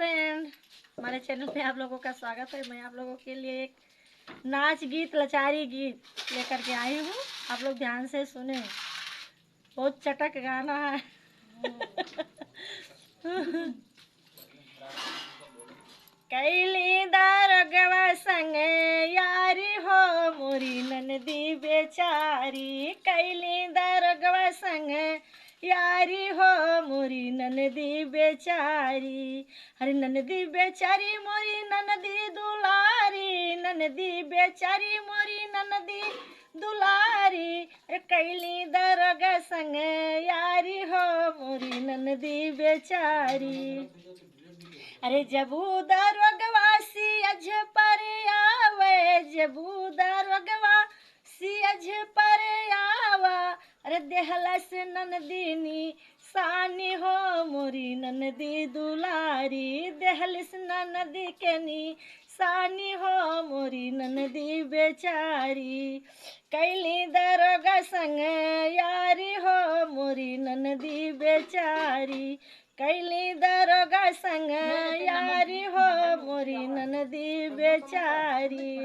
Friend, हमारे channel पे आप लोगों का स्वागत है। मैं आप लोगों के लिए एक नाच गीत लाचारी गीत लेकर के आई हूँ। आप लोग ध्यान से सुने, बहुत चटक गाना है। कैली दारोगवा संग यारी हो मोरी ननदी बेचारी, कैली दारोगवा संग यारी हो मोरी ननदी बेचारी। अरे ननदी बेचारी मोरी ननदी दुलारी, ननदी बेचारी मोरी ननदी दुलारी। अरे कैली दारोगा संग यारी हो मोरी ननदी बेचारी। अरे जबू दारोगवासी अझ पर आवे, जबू दारोगवासी अझ पर आवा। अरे देहलस ननदीनी सानी हो मोरी ननदी दुलारी, देहलस ननदी के नी सानी हो मोरी ननदी बेचारी। कैली दारोगा संग यारी हो मोरी ननदी बेचारी, कैली दारोगा संग यारी हो मोरी ननदी बेचारी।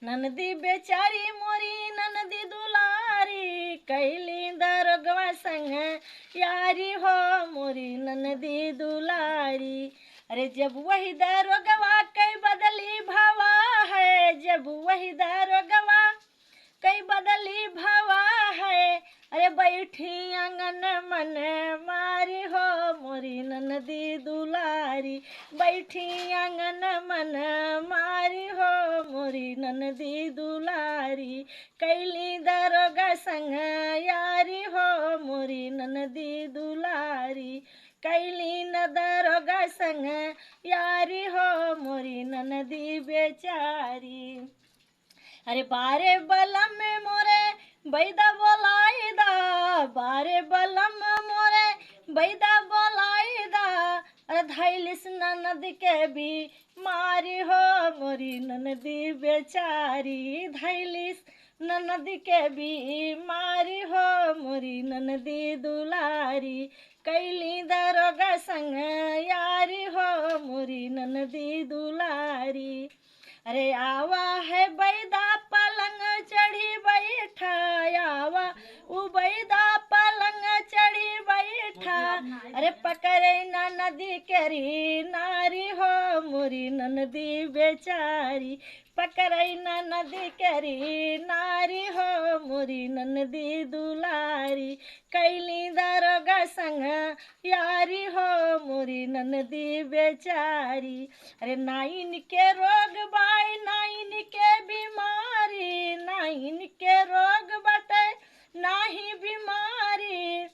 ननदी बेचारी मोरी ननदी दुलारी, कैली दारोगवा संग यारी हो मोरी ननदी दुलारी। अरे जब वही दारोगवा कई बदली भवा है, जब वही दारोगवा कई बदली भवा है। अरे बैठी आंगन मन मारी हो मोरी ननदी दुलारी, बैठी आंगन मन मारी हो मोरी ननदी दुलारी। कैली दारोगा संग यारी हो मोरी ननदी दुलारी, कैली न दारोगा संग यारी हो मोरी ननदी बेचारी। अरे बारे बलम में मोरे बैदा बोलाईदा, बारे बलम मोरे बैदा बोलाईदा। अरे धैलिस ननद के भी मारी हो मोरी ननदी बेचारी, धैलिस ननद के भी मारी हो मोरी ननदी दुलारी। कैली दारोगा संग यारी हो मोरी ननदी दुलारी। अरे आवा है बैदा पलंग चढ़ी बैठा, आवा उ बैदा पलंग चढ़ी बैठा। अरे पकड़े ना नदी केरी नारी हो मोरी ननदी बेचारी, पकड़े ना नदी केरी नारी हो मोरी ननदी दुलारी। कैली दारोगा संग यारी हो मोरी ननदी बेचारी। अरे नाइन के रोग बाई नाइन के बीमारी, नाइन के रोग बटे नाही बीमारी।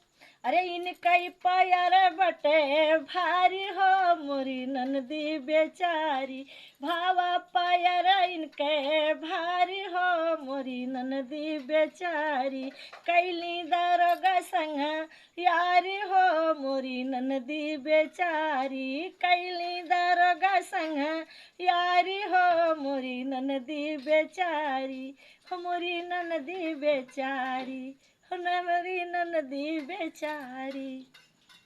अरे इनकई पैर बटे भारी हो मोरी ननदी बेचारी, भावा पैर इनके भारी हो मोरी ननदी बेचारी। कैली दारोगा संग यारी हो मोरी ननदी बेचारी, कैली दारोगा संग यारी हो मोरी ननदी बेचारी, हो मोरी ननदी बेचारी, हो मोरी ननदी बेचारी।